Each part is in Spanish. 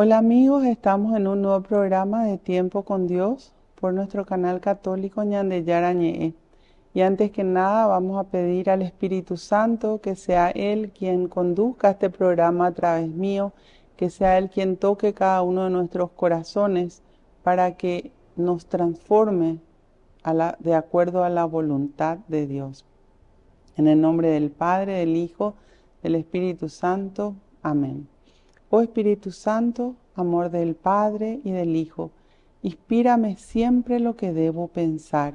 Hola amigos, estamos en un nuevo programa de Tiempo con Dios por nuestro canal católico Ñandeyara Ñe'e. Y antes que nada vamos a pedir al Espíritu Santo que sea Él quien conduzca este programa a través mío, que sea Él quien toque cada uno de nuestros corazones para que nos transforme de acuerdo a la voluntad de Dios. En el nombre del Padre, del Hijo, del Espíritu Santo. Amén. Oh Espíritu Santo, amor del Padre y del Hijo, inspírame siempre lo que debo pensar,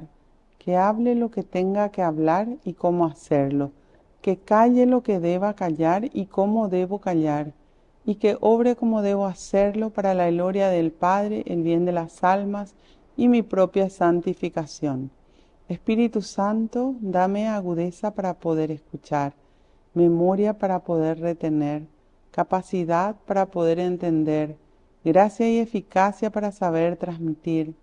que hable lo que tenga que hablar y cómo hacerlo, que calle lo que deba callar y cómo debo callar, y que obre como debo hacerlo para la gloria del Padre, el bien de las almas y mi propia santificación. Espíritu Santo, dame agudeza para poder escuchar, memoria para poder retener, capacidad para poder entender, gracia y eficacia para saber transmitir.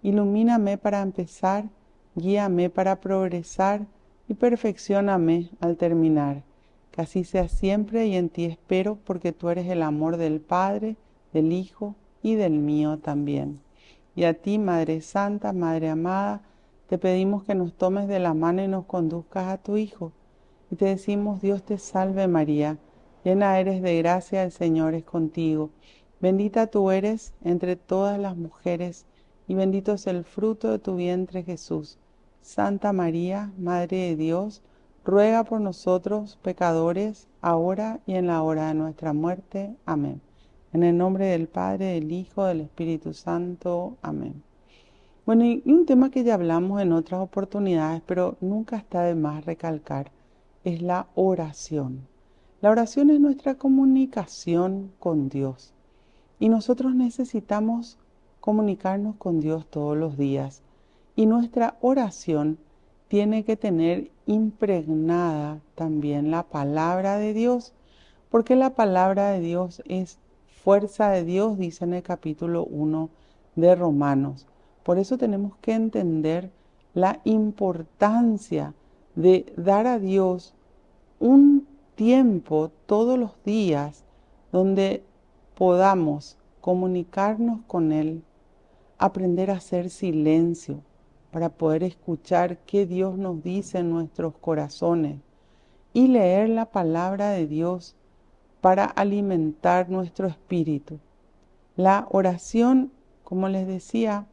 Ilumíname para empezar, guíame para progresar y perfeccióname al terminar. Que así sea siempre y en ti espero, porque tú eres el amor del Padre, del Hijo y del mío también. Y a ti, Madre Santa, Madre amada, te pedimos que nos tomes de la mano y nos conduzcas a tu Hijo. Y te decimos: Dios te salve María, llena eres de gracia, el Señor es contigo. Bendita tú eres entre todas las mujeres, y bendito es el fruto de tu vientre Jesús. Santa María, Madre de Dios, ruega por nosotros pecadores, ahora y en la hora de nuestra muerte. Amén. En el nombre del Padre, del Hijo, del Espíritu Santo. Amén. Bueno, y un tema que ya hablamos en otras oportunidades, pero nunca está de más recalcar, es la oración. La oración es nuestra comunicación con Dios. Y nosotros necesitamos comunicarnos con Dios todos los días. Y nuestra oración tiene que tener impregnada también la palabra de Dios, porque la palabra de Dios es fuerza de Dios, dice en el capítulo 1 de Romanos. Por eso tenemos que entender la importancia de dar a Dios un tiempo todos los días donde podamos comunicarnos con Él, aprender a hacer silencio para poder escuchar qué Dios nos dice en nuestros corazones y leer la palabra de Dios para alimentar nuestro espíritu. La oración, como les decía,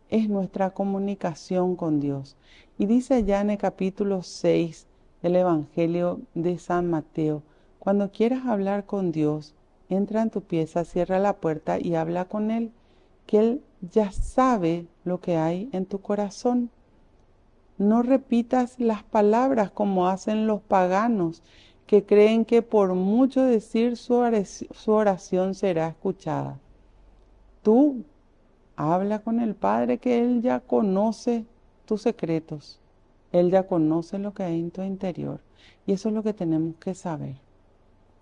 es nuestra comunicación con Dios. Y dice ya en el capítulo 6 del Evangelio de San Mateo: cuando quieras hablar con Dios, entra en tu pieza, cierra la puerta y habla con Él, que Él ya sabe lo que hay en tu corazón. No repitas las palabras como hacen los paganos, que creen que por mucho decir su oración será escuchada. Tú habla con el Padre, que Él ya conoce tus secretos. Él ya conoce lo que hay en tu interior. Y eso es lo que tenemos que saber.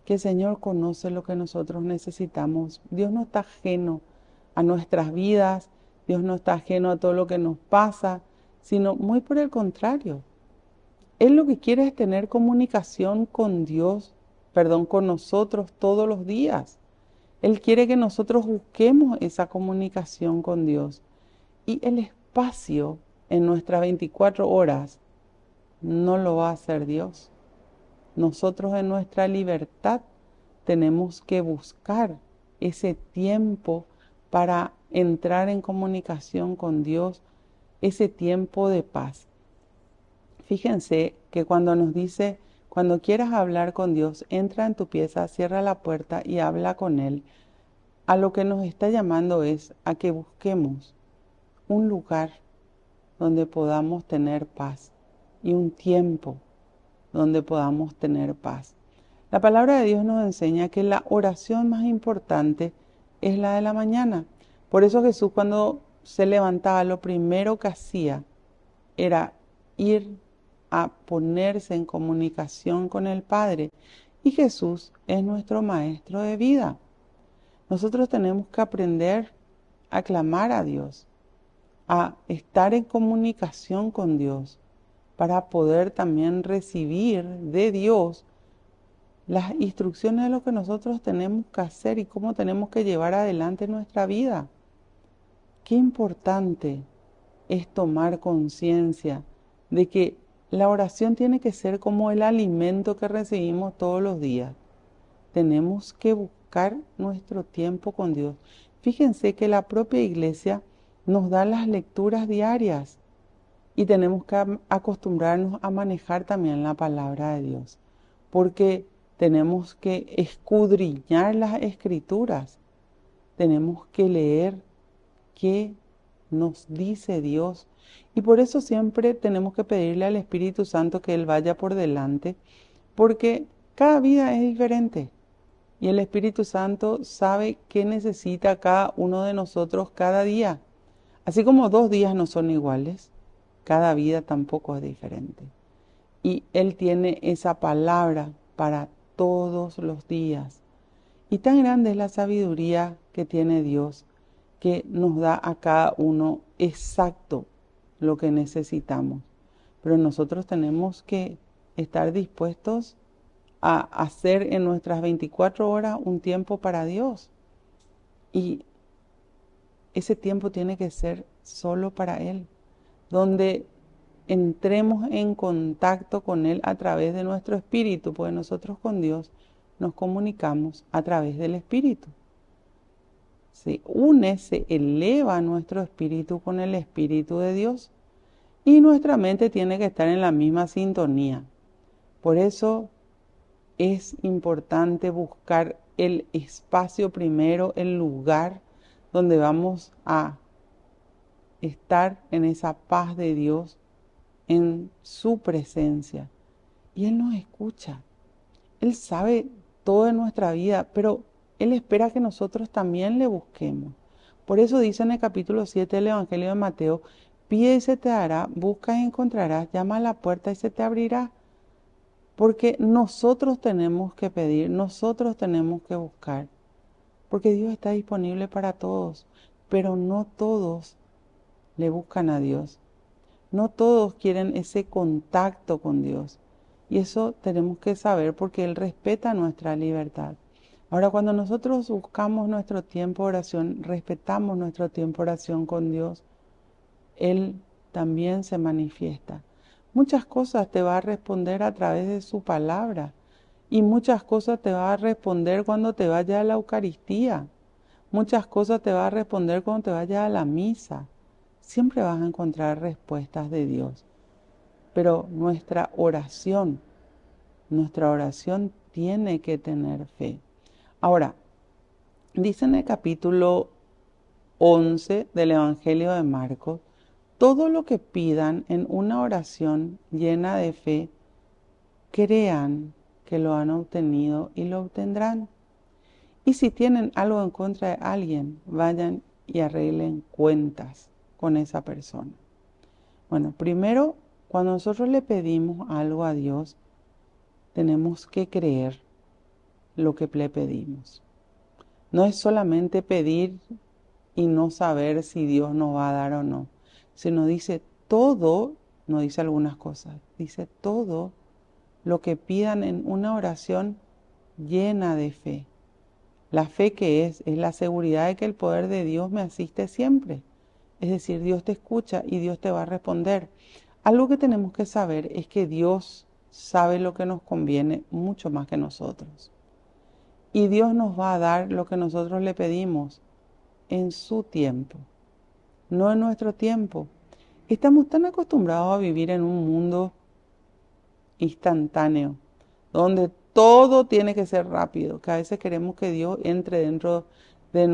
Que el Señor conoce lo que nosotros necesitamos. Dios no está ajeno a nuestras vidas. Dios no está ajeno a todo lo que nos pasa, sino muy por el contrario. Él lo que quiere es tener comunicación con Dios, con nosotros todos los días. Él quiere que nosotros busquemos esa comunicación con Dios. Y el espacio en nuestras 24 horas no lo va a hacer Dios. Nosotros en nuestra libertad tenemos que buscar ese tiempo para entrar en comunicación con Dios, ese tiempo de paz. Fíjense que cuando nos dice: cuando quieras hablar con Dios, entra en tu pieza, cierra la puerta y habla con Él, a lo que nos está llamando es a que busquemos un lugar donde podamos tener paz y un tiempo donde podamos tener paz. La palabra de Dios nos enseña que la oración más importante es la de la mañana. Por eso Jesús, cuando se levantaba, lo primero que hacía era ir a ponerse en comunicación con el Padre. Y Jesús es nuestro maestro de vida. Nosotros tenemos que aprender a clamar a Dios, a estar en comunicación con Dios, para poder también recibir de Dios las instrucciones de lo que nosotros tenemos que hacer y cómo tenemos que llevar adelante nuestra vida. Qué importante es tomar conciencia de que la oración tiene que ser como el alimento que recibimos todos los días. Tenemos que buscar nuestro tiempo con Dios. Fíjense que la propia iglesia nos da las lecturas diarias y tenemos que acostumbrarnos a manejar también la palabra de Dios, porque tenemos que escudriñar las escrituras, tenemos que leer qué nos dice Dios. Y por eso siempre tenemos que pedirle al Espíritu Santo que Él vaya por delante, porque cada vida es diferente. Y el Espíritu Santo sabe qué necesita cada uno de nosotros cada día. Así como 2 días no son iguales, cada vida tampoco es diferente. Y Él tiene esa palabra para todos los días. Y tan grande es la sabiduría que tiene Dios, que nos da a cada uno exacto lo que necesitamos. Pero nosotros tenemos que estar dispuestos a hacer en nuestras 24 horas un tiempo para Dios. Y ese tiempo tiene que ser solo para Él, donde entremos en contacto con Él a través de nuestro espíritu, porque nosotros con Dios nos comunicamos a través del espíritu. Se une, se eleva nuestro espíritu con el espíritu de Dios y nuestra mente tiene que estar en la misma sintonía. Por eso es importante buscar el espacio primero, el lugar donde vamos a estar en esa paz de Dios, en su presencia. Y Él nos escucha. Él sabe todo de nuestra vida, pero Él espera que nosotros también le busquemos. Por eso dice en el capítulo 7 del Evangelio de Mateo: pide y se te dará, busca y encontrarás, llama a la puerta y se te abrirá. Porque nosotros tenemos que pedir, nosotros tenemos que buscar. Porque Dios está disponible para todos, pero no todos le buscan a Dios. No todos quieren ese contacto con Dios. Y eso tenemos que saber porque Él respeta nuestra libertad. Ahora, cuando nosotros buscamos nuestro tiempo de oración, respetamos nuestro tiempo de oración con Dios, Él también se manifiesta. Muchas cosas te va a responder a través de su palabra. Y muchas cosas te va a responder cuando te vayas a la Eucaristía. Muchas cosas te va a responder cuando te vayas a la misa. Siempre vas a encontrar respuestas de Dios. Pero nuestra oración tiene que tener fe. Ahora, dice en el capítulo 11 del Evangelio de Marcos: todo lo que pidan en una oración llena de fe, crean que lo han obtenido y lo obtendrán. Y si tienen algo en contra de alguien, vayan y arreglen cuentas con esa persona. Bueno, primero, cuando nosotros le pedimos algo a Dios, tenemos que creer lo que le pedimos. No es solamente pedir y no saber si Dios nos va a dar o no, sino dice todo, no dice algunas cosas, dice todo lo que pidan en una oración llena de fe. La fe que es la seguridad de que el poder de Dios me asiste siempre. Es decir, Dios te escucha y Dios te va a responder. Algo que tenemos que saber es que Dios sabe lo que nos conviene mucho más que nosotros. Y Dios nos va a dar lo que nosotros le pedimos en su tiempo, no en nuestro tiempo. Estamos tan acostumbrados a vivir en un mundo instantáneo, donde todo tiene que ser rápido, que a veces queremos que Dios entre dentro de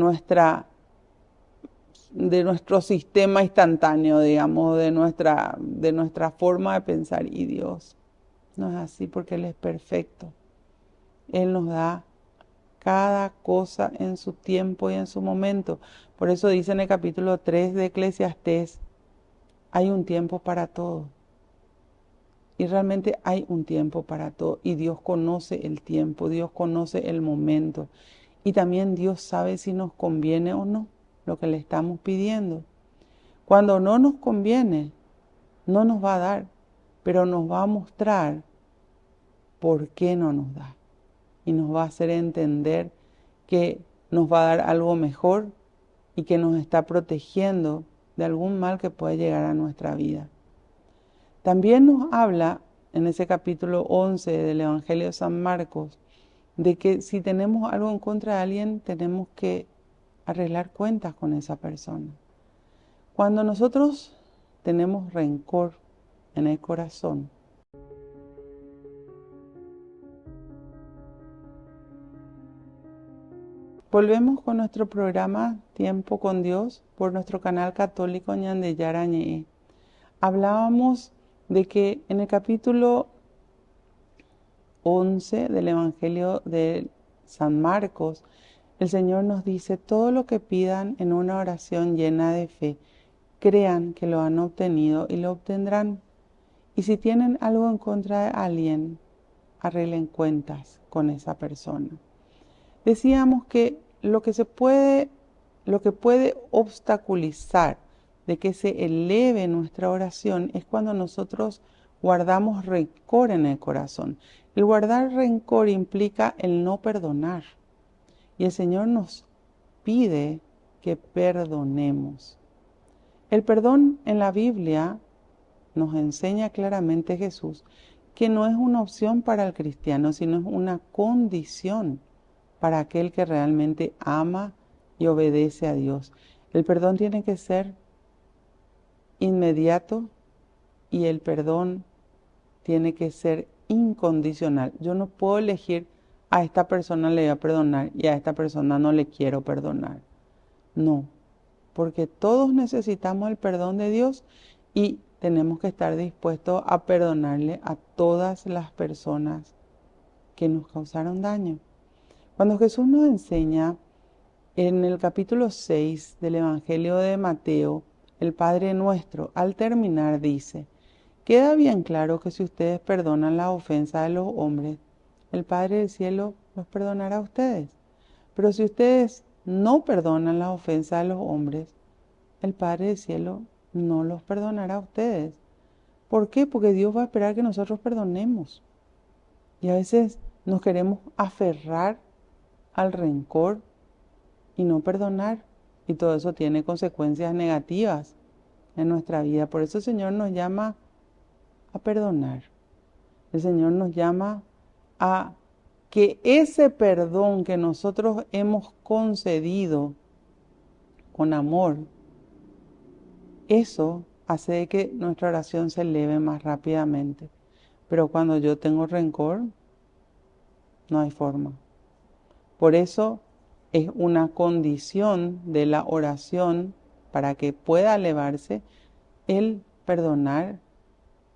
nuestro sistema instantáneo, digamos, de nuestra forma de pensar. Y Dios no es así, porque Él es perfecto. Él nos da cada cosa en su tiempo y en su momento. Por eso dice en el capítulo 3 de Eclesiastés: hay un tiempo para todo. Y realmente hay un tiempo para todo. Y Dios conoce el tiempo, Dios conoce el momento. Y también Dios sabe si nos conviene o no lo que le estamos pidiendo. Cuando no nos conviene, no nos va a dar, pero nos va a mostrar por qué no nos da. y nos va a hacer entender que nos va a dar algo mejor y que nos está protegiendo de algún mal que puede llegar a nuestra vida. También nos habla en ese capítulo 11 del Evangelio de San Marcos de que si tenemos algo en contra de alguien, tenemos que arreglar cuentas con esa persona. Cuando nosotros tenemos rencor en el corazón, volvemos con nuestro programa Tiempo con Dios por nuestro canal católico Ñande Yarañe. Hablábamos de que en el capítulo 11 del Evangelio de San Marcos, el Señor nos dice: todo lo que pidan en una oración llena de fe, crean que lo han obtenido y lo obtendrán. Y si tienen algo en contra de alguien, arreglen cuentas con esa persona. Decíamos que lo que puede obstaculizar de que se eleve nuestra oración es cuando nosotros guardamos rencor en el corazón. El guardar rencor implica el no perdonar. Y el Señor nos pide que perdonemos. El perdón en la Biblia nos enseña claramente Jesús que no es una opción para el cristiano, sino es una condición para aquel que realmente ama y obedece a Dios. El perdón tiene que ser inmediato y el perdón tiene que ser incondicional. Yo no puedo elegir: a esta persona le voy a perdonar y a esta persona no le quiero perdonar. No, porque todos necesitamos el perdón de Dios y tenemos que estar dispuestos a perdonarle a todas las personas que nos causaron daño. Cuando Jesús nos enseña en el capítulo 6 del Evangelio de Mateo, el Padre Nuestro, al terminar dice: queda bien claro que si ustedes perdonan la ofensa de los hombres, el Padre del Cielo los perdonará a ustedes. Pero si ustedes no perdonan la ofensa de los hombres, el Padre del Cielo no los perdonará a ustedes. ¿Por qué? Porque Dios va a esperar que nosotros perdonemos. Y a veces nos queremos aferrar al rencor y no perdonar. Y todo eso tiene consecuencias negativas en nuestra vida. Por eso el Señor nos llama a perdonar. El Señor nos llama a que ese perdón que nosotros hemos concedido con amor, eso hace que nuestra oración se eleve más rápidamente. Pero cuando yo tengo rencor, no hay forma. Por eso es una condición de la oración para que pueda elevarse el perdonar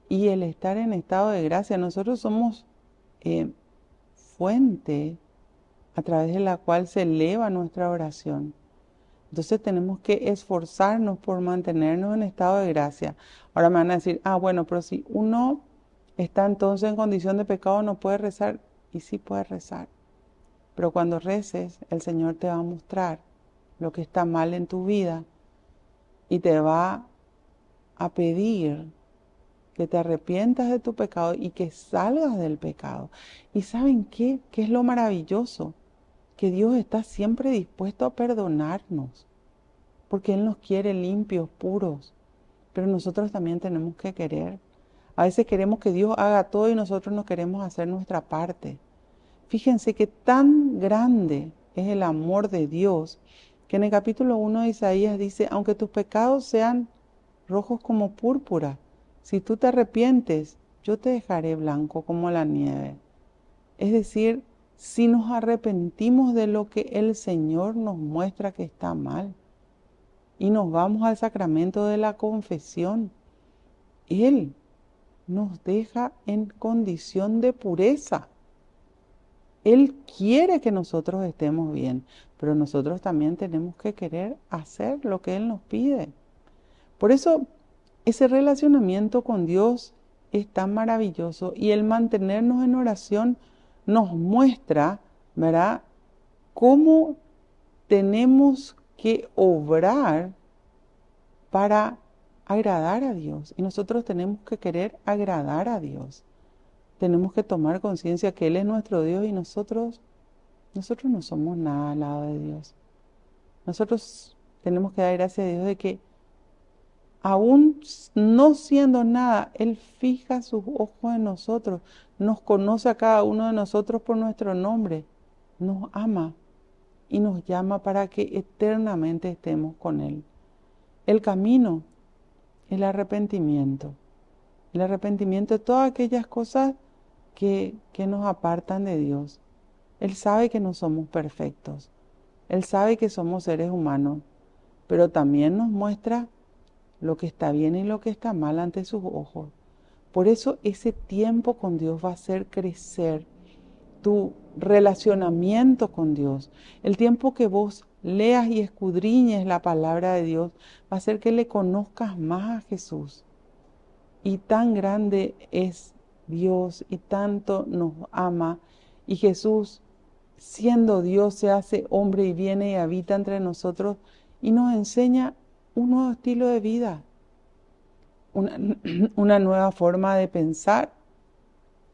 y el estar en estado de gracia. Nosotros somos fuente a través de la cual se eleva nuestra oración. Entonces tenemos que esforzarnos por mantenernos en estado de gracia. Ahora me van a decir: bueno, pero si uno está entonces en condición de pecado, no puede rezar. Y sí puede rezar. Pero cuando reces, el Señor te va a mostrar lo que está mal en tu vida y te va a pedir que te arrepientas de tu pecado y que salgas del pecado. ¿Y saben qué? ¿Qué es lo maravilloso? Que Dios está siempre dispuesto a perdonarnos, porque Él nos quiere limpios, puros. Pero nosotros también tenemos que querer. A veces queremos que Dios haga todo y nosotros no queremos hacer nuestra parte. Fíjense que tan grande es el amor de Dios que en el capítulo 1 de Isaías dice: aunque tus pecados sean rojos como púrpura, si tú te arrepientes, yo te dejaré blanco como la nieve. Es decir, si nos arrepentimos de lo que el Señor nos muestra que está mal y nos vamos al sacramento de la confesión, Él nos deja en condición de pureza. Él quiere que nosotros estemos bien, pero nosotros también tenemos que querer hacer lo que Él nos pide. Por eso, ese relacionamiento con Dios es tan maravilloso y el mantenernos en oración nos muestra, ¿verdad?, cómo tenemos que obrar para agradar a Dios. Y nosotros tenemos que querer agradar a Dios. tenemos que tomar conciencia que Él es nuestro Dios y nosotros no somos nada al lado de Dios. Nosotros tenemos que dar gracias a Dios de que aún no siendo nada, Él fija sus ojos en nosotros, nos conoce a cada uno de nosotros por nuestro nombre, nos ama y nos llama para que eternamente estemos con Él. El camino, el arrepentimiento. El arrepentimiento de todas aquellas cosas que nos apartan de Dios. Él sabe que no somos perfectos. Él sabe que somos seres humanos, pero también nos muestra lo que está bien y lo que está mal ante sus ojos. Por eso ese tiempo con Dios va a hacer crecer tu relacionamiento con Dios. El tiempo que vos leas y escudriñes la palabra de Dios va a hacer que le conozcas más a Jesús. Y tan grande es Dios y tanto nos ama. Y Jesús, siendo Dios, se hace hombre y viene y habita entre nosotros y nos enseña un nuevo estilo de vida, una nueva forma de pensar,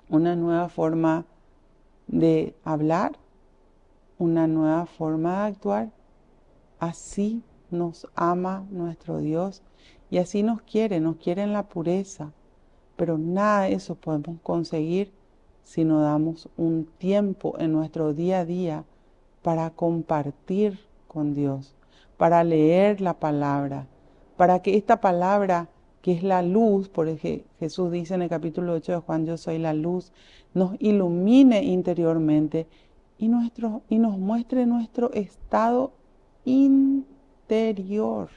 una nueva forma de hablar, una nueva forma de actuar. Así nos ama nuestro Dios y así nos quiere en la pureza. Pero nada de eso podemos conseguir si no damos un tiempo en nuestro día a día para compartir con Dios, para leer la palabra, para que esta palabra que es la luz, porque Jesús dice en el capítulo 8 de Juan, yo soy la luz, nos ilumine interiormente y nos muestre nuestro estado interior.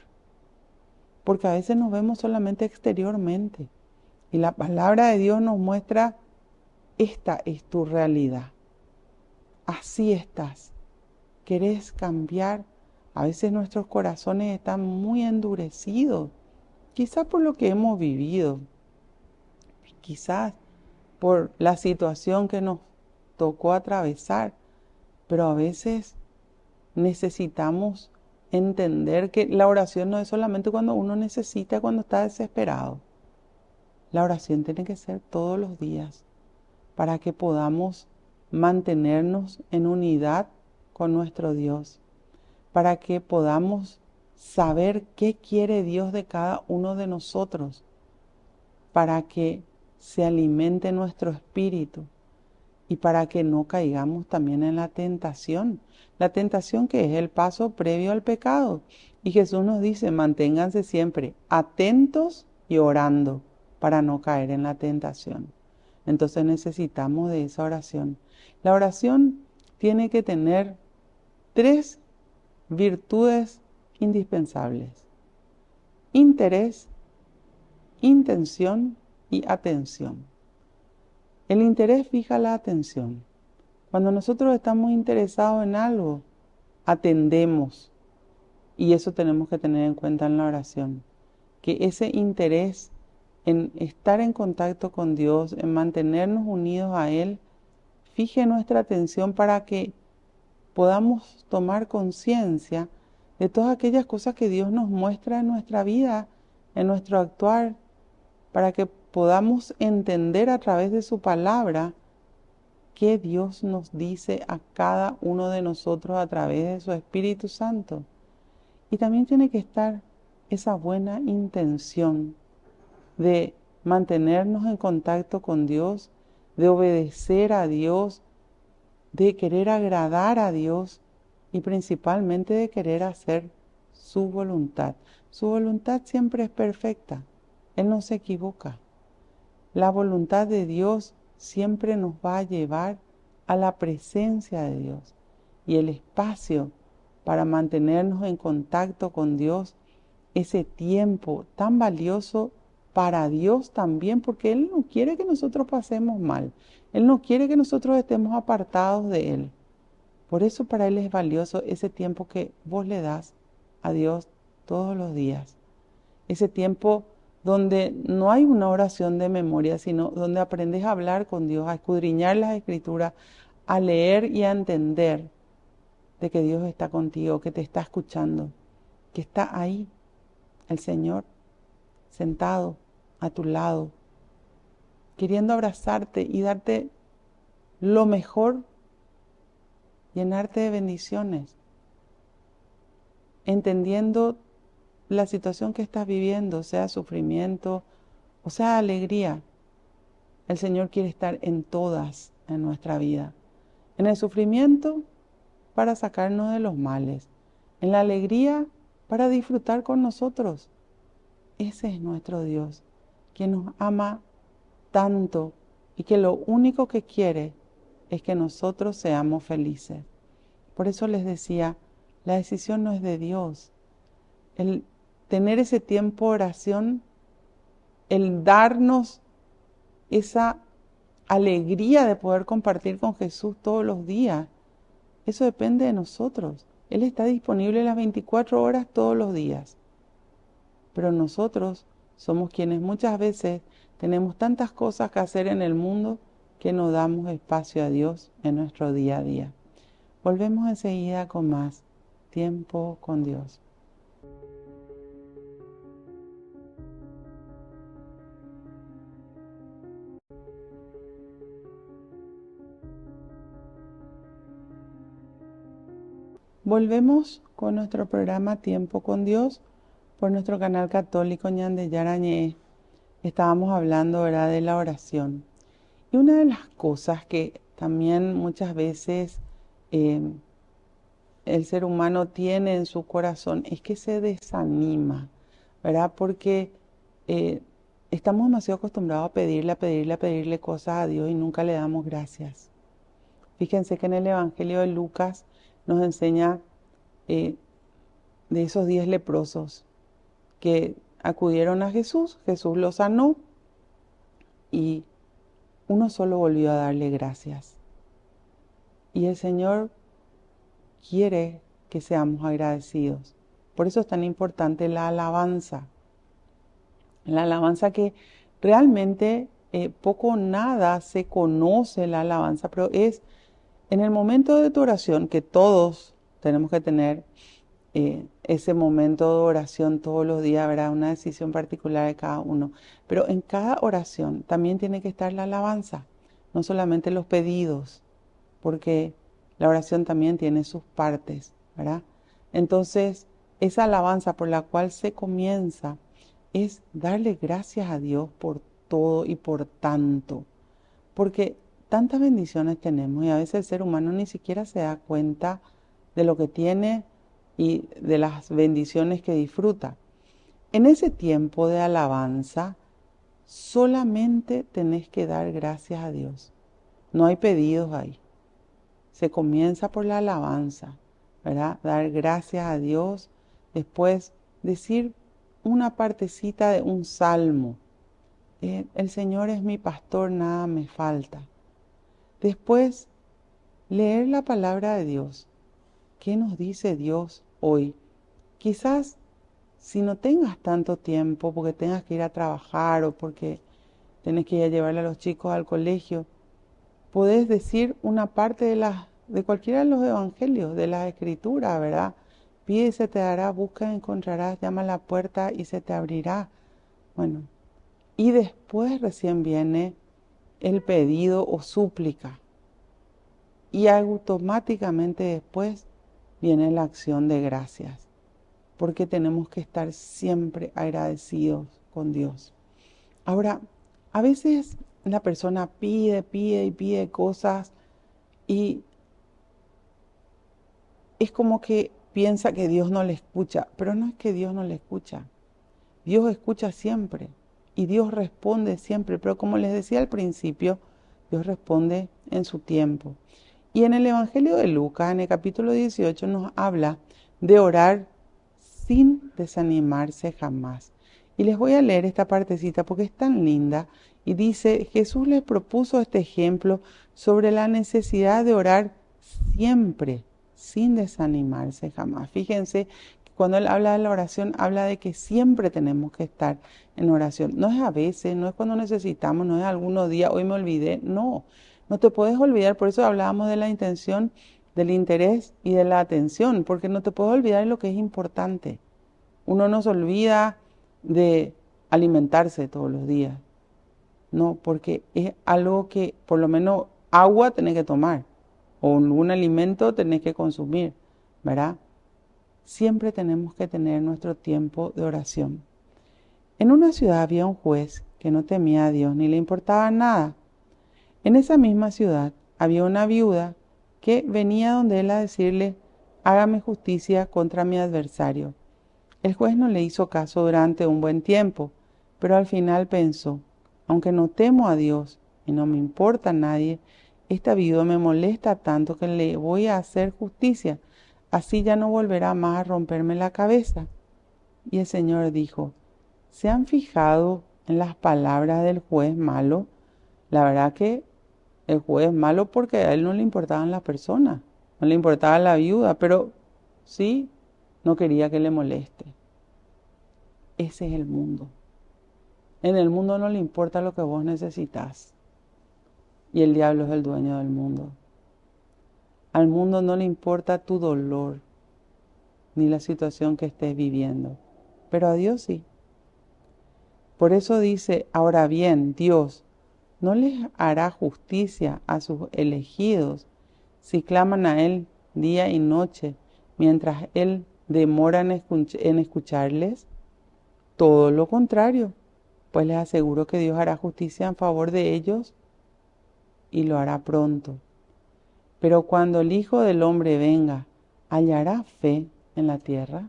Porque a veces nos vemos solamente exteriormente. Y la palabra de Dios nos muestra, esta es tu realidad. Así estás. ¿Querés cambiar? A veces nuestros corazones están muy endurecidos. Quizás por lo que hemos vivido. Quizás por la situación que nos tocó atravesar. Pero a veces necesitamos entender que la oración no es solamente cuando uno necesita, cuando está desesperado. La oración tiene que ser todos los días para que podamos mantenernos en unidad con nuestro Dios, para que podamos saber qué quiere Dios de cada uno de nosotros, para que se alimente nuestro espíritu y para que no caigamos también en la tentación que es el paso previo al pecado. Y Jesús nos dice, manténganse siempre atentos y orando para no caer en la tentación. Entonces necesitamos de esa oración. La oración tiene que tener 3 virtudes indispensables: interés, intención y atención. El interés fija la atención. Cuando nosotros estamos interesados en algo, atendemos. Y eso tenemos que tener en cuenta en la oración. Que ese interés en estar en contacto con Dios, en mantenernos unidos a Él, fije nuestra atención para que podamos tomar conciencia de todas aquellas cosas que Dios nos muestra en nuestra vida, en nuestro actuar, para que podamos entender a través de su palabra qué Dios nos dice a cada uno de nosotros a través de su Espíritu Santo. Y también tiene que estar esa buena intención de mantenernos en contacto con Dios, de obedecer a Dios, de querer agradar a Dios y principalmente de querer hacer su voluntad. Su voluntad siempre es perfecta. Él no se equivoca. La voluntad de Dios siempre nos va a llevar a la presencia de Dios. Y el espacio para mantenernos en contacto con Dios, ese tiempo tan valioso para Dios también, porque Él no quiere que nosotros pasemos mal. Él no quiere que nosotros estemos apartados de Él. Por eso para Él es valioso ese tiempo que vos le das a Dios todos los días. Ese tiempo donde no hay una oración de memoria, sino donde aprendes a hablar con Dios, a escudriñar las Escrituras, a leer y a entender de que Dios está contigo, que te está escuchando, que está ahí, el Señor, sentado a tu lado, queriendo abrazarte y darte lo mejor, llenarte de bendiciones, entendiendo la situación que estás viviendo, sea sufrimiento o sea alegría. El Señor quiere estar en todas en nuestra vida. En el sufrimiento, para sacarnos de los males. En la alegría, para disfrutar con nosotros. Ese es nuestro Dios, quien nos ama tanto y que lo único que quiere es que nosotros seamos felices. Por eso les decía, la decisión no es de Dios. El tener ese tiempo de oración, el darnos esa alegría de poder compartir con Jesús todos los días, eso depende de nosotros. Él está disponible las 24 horas todos los días. Pero nosotros somos quienes muchas veces tenemos tantas cosas que hacer en el mundo que no damos espacio a Dios en nuestro día a día. Volvemos enseguida con más tiempo con Dios. Volvemos con nuestro programa Tiempo con Dios por nuestro canal católico Ñande Yarañé. Estábamos hablando, ¿verdad?, de la oración. Y una de las cosas que también muchas veces el ser humano tiene en su corazón es que se desanima, ¿verdad? Porque estamos demasiado acostumbrados a pedirle cosas a Dios y nunca le damos gracias. Fíjense que en el Evangelio de Lucas nos enseña de esos 10 leprosos que acudieron a Jesús, Jesús los sanó y uno solo volvió a darle gracias. Y el Señor quiere que seamos agradecidos. Por eso es tan importante la alabanza. La alabanza que realmente poco o nada se conoce la alabanza, pero es en el momento de tu oración que todos tenemos que tener ese momento de oración todos los días, habrá una decisión particular de cada uno. Pero en cada oración también tiene que estar la alabanza, no solamente los pedidos, porque la oración también tiene sus partes, ¿verdad? Entonces, esa alabanza por la cual se comienza es darle gracias a Dios por todo y por tanto, porque tantas bendiciones tenemos y a veces el ser humano ni siquiera se da cuenta de lo que tiene y de las bendiciones que disfruta. En ese tiempo de alabanza, solamente tenés que dar gracias a Dios. No hay pedidos ahí. Se comienza por la alabanza, ¿verdad? Dar gracias a Dios, después decir una partecita de un salmo. El Señor es mi pastor, nada me falta. Después, leer la palabra de Dios. ¿Qué nos dice Dios hoy? Quizás si no tengas tanto tiempo porque tengas que ir a trabajar o porque tenés que ir a llevarle a los chicos al colegio, podés decir una parte de cualquiera de los evangelios, de las escrituras, ¿verdad? Pide y se te dará, busca y encontrarás, llama a la puerta y se te abrirá. Bueno, y después recién viene el pedido o súplica. Y automáticamente después viene la acción de gracias, porque tenemos que estar siempre agradecidos con Dios. Ahora, a veces la persona pide cosas y es como que piensa que Dios no le escucha, pero no es que Dios no le escucha. Dios escucha siempre y Dios responde siempre, pero como les decía al principio, Dios responde en su tiempo. Y en el Evangelio de Lucas, en el capítulo 18, nos habla de orar sin desanimarse jamás. Y les voy a leer esta partecita porque es tan linda. Y dice, Jesús les propuso este ejemplo sobre la necesidad de orar siempre, sin desanimarse jamás. Fíjense, cuando él habla de la oración, habla de que siempre tenemos que estar en oración. No es a veces, no es cuando necesitamos, no es algunos días, hoy me olvidé, no. No te puedes olvidar, por eso hablábamos de la intención, del interés y de la atención, porque no te puedes olvidar de lo que es importante. Uno no se olvida de alimentarse todos los días. No, porque es algo que por lo menos agua tenés que tomar o algún alimento tenés que consumir, ¿verdad? Siempre tenemos que tener nuestro tiempo de oración. En una ciudad había un juez que no temía a Dios ni le importaba nada. En esa misma ciudad había una viuda que venía donde él a decirle: hágame justicia contra mi adversario. El juez no le hizo caso durante un buen tiempo, pero al final pensó: aunque no temo a Dios y no me importa a nadie, esta viuda me molesta tanto que le voy a hacer justicia, así ya no volverá más a romperme la cabeza. Y el Señor dijo: ¿se han fijado en las palabras del juez malo? La verdad que el juez malo, porque a él no le importaban las personas, no le importaba la viuda, pero sí, no quería que le moleste. Ese es el mundo. En el mundo no le importa lo que vos necesitas. Y el diablo es el dueño del mundo. Al mundo no le importa tu dolor, ni la situación que estés viviendo. Pero a Dios sí. Por eso dice: ahora bien, Dios no les hará justicia a sus elegidos si claman a Él día y noche, mientras Él demora en escucharles. Todo lo contrario, pues les aseguro que Dios hará justicia en favor de ellos y lo hará pronto. Pero cuando el Hijo del Hombre venga, ¿hallará fe en la tierra?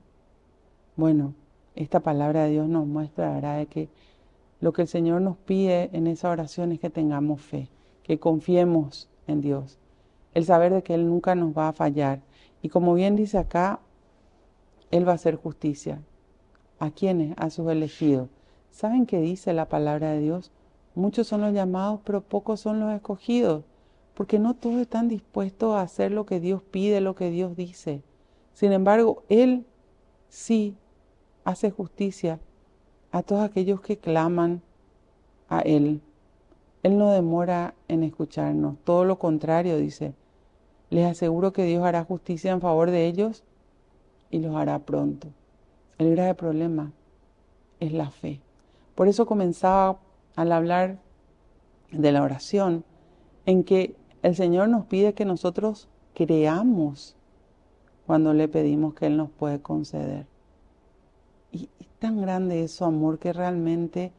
Bueno, esta palabra de Dios nos muestra, ¿verdad?, de que lo que el Señor nos pide en esa oración es que tengamos fe, que confiemos en Dios, el saber de que Él nunca nos va a fallar. Y como bien dice acá, Él va a hacer justicia. ¿A quiénes? A sus elegidos. ¿Saben qué dice la palabra de Dios? Muchos son los llamados, pero pocos son los escogidos, porque no todos están dispuestos a hacer lo que Dios pide, lo que Dios dice. Sin embargo, Él sí hace justicia a todos aquellos que claman a Él. Él no demora en escucharnos, todo lo contrario, dice: les aseguro que Dios hará justicia en favor de ellos y los hará pronto. El grave problema es la fe. Por eso comenzaba al hablar de la oración, en que el Señor nos pide que nosotros creamos cuando le pedimos que Él nos puede conceder. Y es tan grande es su amor que realmente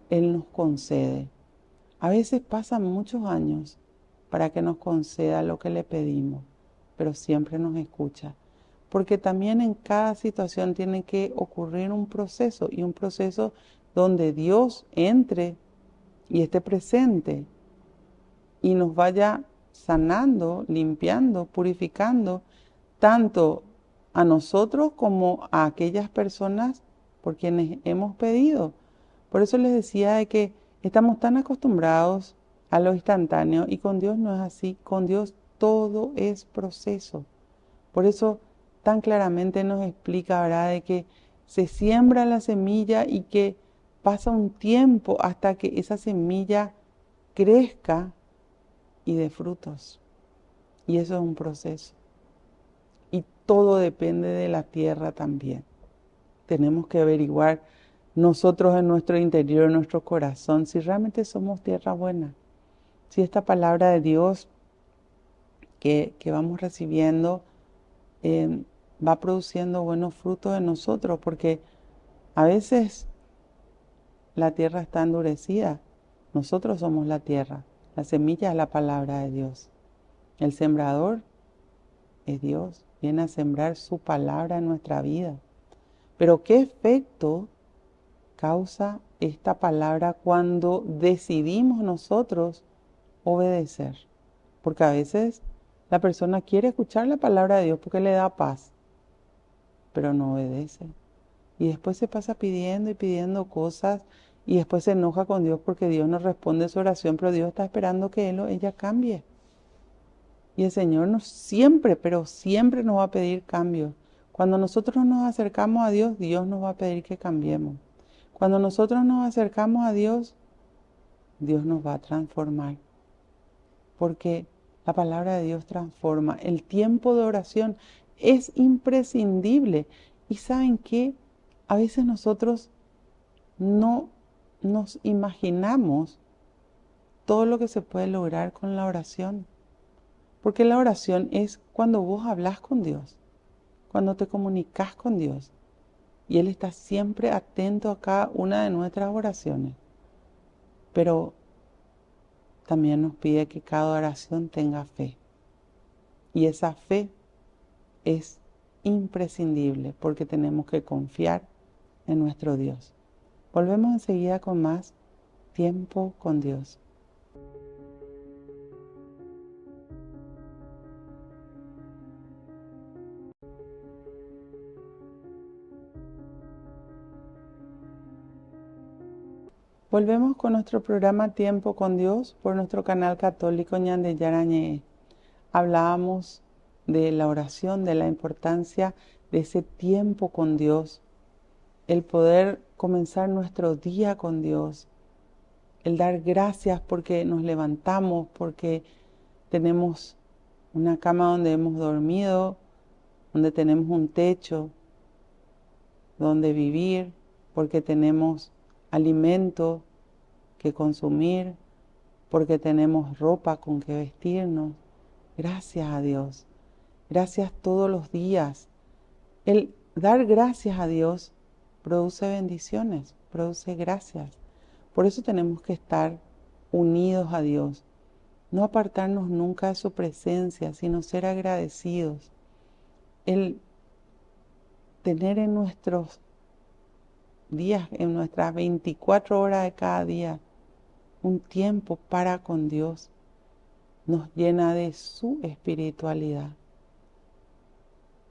Él nos concede. A veces pasan muchos años para que nos conceda lo que le pedimos, pero siempre nos escucha. Porque también en cada situación tiene que ocurrir un proceso, y un proceso donde Dios entre y esté presente y nos vaya sanando, limpiando, purificando, tanto a nosotros como a aquellas personas por quienes hemos pedido. Por eso les decía de que estamos tan acostumbrados a lo instantáneo, y con Dios no es así. Con Dios todo es proceso. Por eso tan claramente nos explica, ¿verdad?, de que se siembra la semilla y que pasa un tiempo hasta que esa semilla crezca y dé frutos. Y eso es un proceso. Y todo depende de la tierra también. Tenemos que averiguar nosotros en nuestro interior, en nuestro corazón, si realmente somos tierra buena. Si esta palabra de Dios que vamos recibiendo va produciendo buenos frutos en nosotros, porque a veces la tierra está endurecida. Nosotros somos la tierra. La semilla es la palabra de Dios. El sembrador es Dios. Viene a sembrar su palabra en nuestra vida. Pero ¿qué efecto causa esta palabra cuando decidimos nosotros obedecer? Porque a veces la persona quiere escuchar la palabra de Dios porque le da paz, pero no obedece. Y después se pasa pidiendo y pidiendo cosas, y después se enoja con Dios porque Dios no responde su oración, pero Dios está esperando que él o ella cambie. Y el Señor nos siempre, pero siempre nos va a pedir cambio. Cuando nosotros nos acercamos a Dios, Dios nos va a pedir que cambiemos. Cuando nosotros nos acercamos a Dios, Dios nos va a transformar. Porque la palabra de Dios transforma. El tiempo de oración es imprescindible. ¿Y saben qué? A veces nosotros no nos imaginamos todo lo que se puede lograr con la oración. Porque la oración es cuando vos hablas con Dios, cuando te comunicas con Dios. Y Él está siempre atento a cada una de nuestras oraciones. Pero también nos pide que cada oración tenga fe. Y esa fe es imprescindible porque tenemos que confiar en nuestro Dios. Volvemos enseguida con más tiempo con Dios. Volvemos con nuestro programa Tiempo con Dios por nuestro canal católico Ñande Yarañe. Hablábamos de la oración, de la importancia de ese tiempo con Dios, el poder comenzar nuestro día con Dios, el dar gracias porque nos levantamos, porque tenemos una cama donde hemos dormido, donde tenemos un techo donde vivir, porque tenemos alimento que consumir, porque tenemos ropa con que vestirnos. Gracias a Dios. Gracias todos los días. El dar gracias a Dios produce bendiciones, produce gracias. Por eso tenemos que estar unidos a Dios. No apartarnos nunca de su presencia, sino ser agradecidos. El tener en nuestros días, en nuestras 24 horas de cada día, un tiempo para con Dios, nos llena de su espiritualidad.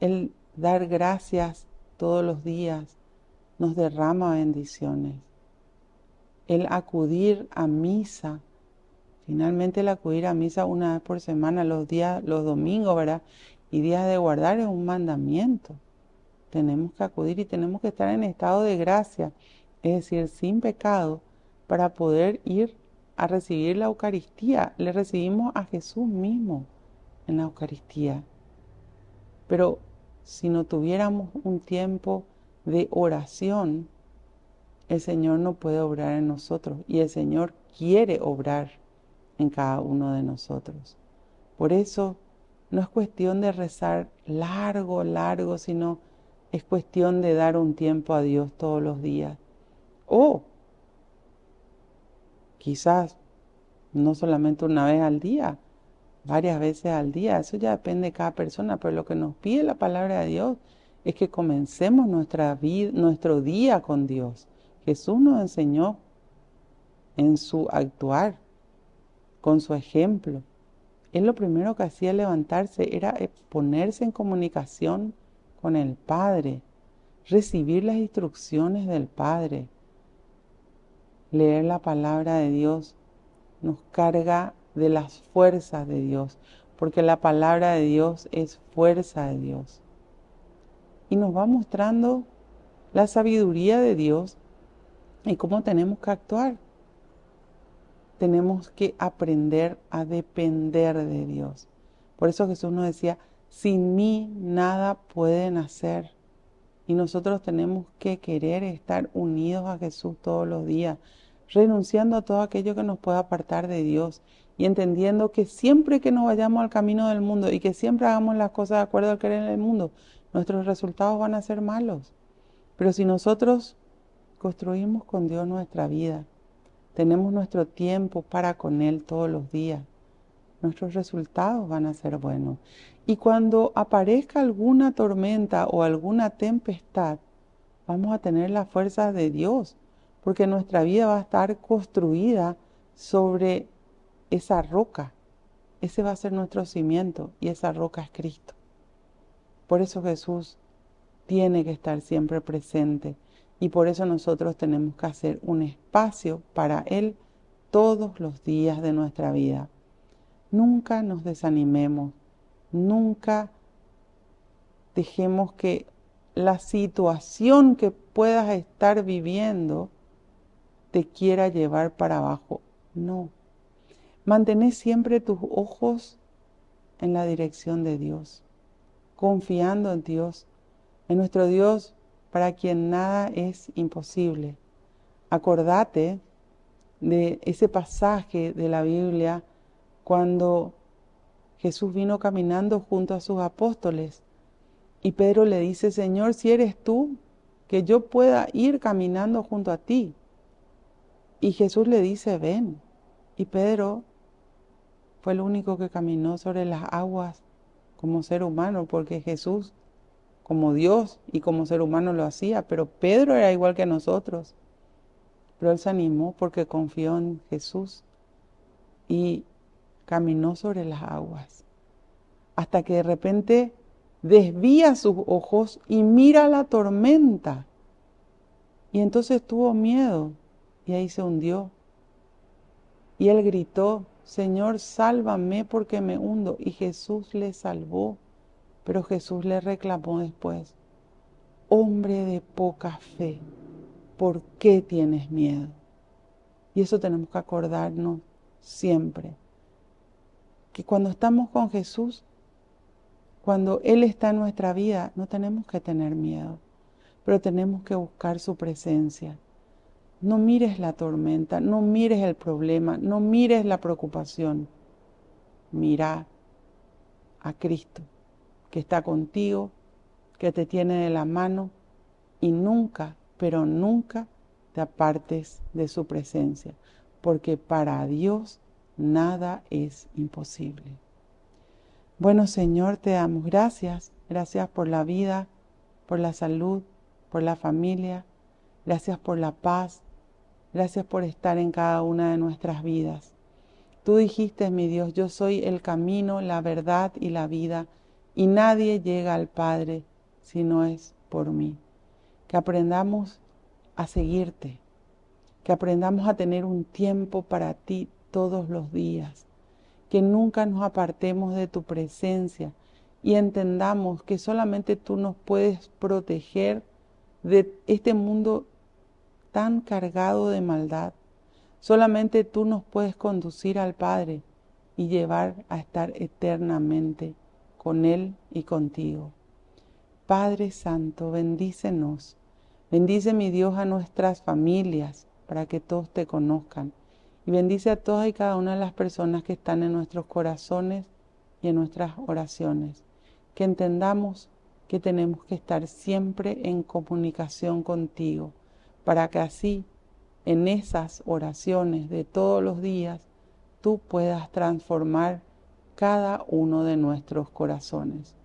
El dar gracias todos los días nos derrama bendiciones. El acudir a misa, finalmente el acudir a misa una vez por semana, los domingos, ¿verdad? Y días de guardar es un mandamiento. Tenemos que acudir y tenemos que estar en estado de gracia, es decir, sin pecado, para poder ir a recibir la Eucaristía. Le recibimos a Jesús mismo en la Eucaristía. Pero si no tuviéramos un tiempo de oración, el Señor no puede obrar en nosotros y el Señor quiere obrar en cada uno de nosotros. Por eso no es cuestión de rezar largo, sino es cuestión de dar un tiempo a Dios todos los días. O quizás no solamente una vez al día, varias veces al día. Eso ya depende de cada persona, pero lo que nos pide la palabra de Dios es que comencemos nuestra vida, nuestro día con Dios. Jesús nos enseñó en su actuar, con su ejemplo. Él lo primero que hacía al levantarse era ponerse en comunicación con el Padre, recibir las instrucciones del Padre. Leer la palabra de Dios nos carga de las fuerzas de Dios, porque la palabra de Dios es fuerza de Dios. Y nos va mostrando la sabiduría de Dios y cómo tenemos que actuar. Tenemos que aprender a depender de Dios. Por eso Jesús nos decía, sin mí nada pueden hacer. Y nosotros tenemos que querer estar unidos a Jesús todos los días, renunciando a todo aquello que nos pueda apartar de Dios y entendiendo que siempre que nos vayamos al camino del mundo y que siempre hagamos las cosas de acuerdo al querer del mundo, nuestros resultados van a ser malos. Pero si nosotros construimos con Dios nuestra vida, tenemos nuestro tiempo para con Él todos los días, nuestros resultados van a ser buenos. Y cuando aparezca alguna tormenta o alguna tempestad, vamos a tener la fuerza de Dios, porque nuestra vida va a estar construida sobre esa roca. Ese va a ser nuestro cimiento y esa roca es Cristo. Por eso Jesús tiene que estar siempre presente y por eso nosotros tenemos que hacer un espacio para Él todos los días de nuestra vida. Nunca nos desanimemos, nunca dejemos que la situación que puedas estar viviendo te quiera llevar para abajo. No. Mantén siempre tus ojos en la dirección de Dios, confiando en Dios, en nuestro Dios para quien nada es imposible. Acordate de ese pasaje de la Biblia cuando Jesús vino caminando junto a sus apóstoles y Pedro le dice: Señor, si eres tú, que yo pueda ir caminando junto a ti. Y Jesús le dice: ven. Y Pedro fue el único que caminó sobre las aguas como ser humano, porque Jesús, como Dios y como ser humano, lo hacía, pero Pedro era igual que nosotros. Pero él se animó porque confió en Jesús y caminó sobre las aguas, hasta que de repente desvía sus ojos y mira la tormenta. Y entonces tuvo miedo y ahí se hundió. Y él gritó: Señor, sálvame porque me hundo. Y Jesús le salvó. Pero Jesús le reclamó después: hombre de poca fe, ¿por qué tienes miedo? Y eso tenemos que acordarnos siempre, que cuando estamos con Jesús, cuando Él está en nuestra vida, no tenemos que tener miedo, pero tenemos que buscar su presencia. No mires la tormenta, no mires el problema, no mires la preocupación. Mira a Cristo, que está contigo, que te tiene de la mano, y nunca, pero nunca te apartes de su presencia, porque para Dios nada es imposible. Bueno, Señor, te damos gracias. Gracias por la vida, por la salud, por la familia. Gracias por la paz. Gracias por estar en cada una de nuestras vidas. Tú dijiste, mi Dios, yo soy el camino, la verdad y la vida, y nadie llega al Padre si no es por mí. Que aprendamos a seguirte, que aprendamos a tener un tiempo para ti todos los días, que nunca nos apartemos de tu presencia y entendamos que solamente tú nos puedes proteger de este mundo tan cargado de maldad. Solamente tú nos puedes conducir al Padre y llevar a estar eternamente con Él y contigo. Padre Santo, bendícenos. Bendice, mi Dios, a nuestras familias para que todos te conozcan. Y bendice a todas y cada una de las personas que están en nuestros corazones y en nuestras oraciones. Que entendamos que tenemos que estar siempre en comunicación contigo, para que así, en esas oraciones de todos los días, tú puedas transformar cada uno de nuestros corazones.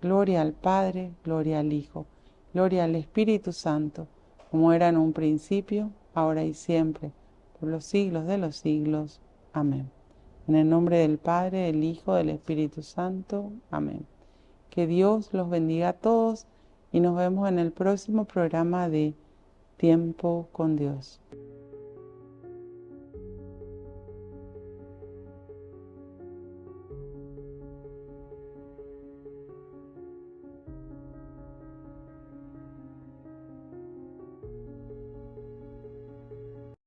Gloria al Padre, gloria al Hijo, gloria al Espíritu Santo, como era en un principio, ahora y siempre, por los siglos de los siglos. Amén. En el nombre del Padre, del Hijo, del Espíritu Santo. Amén. Que Dios los bendiga a todos y nos vemos en el próximo programa de Tiempo con Dios.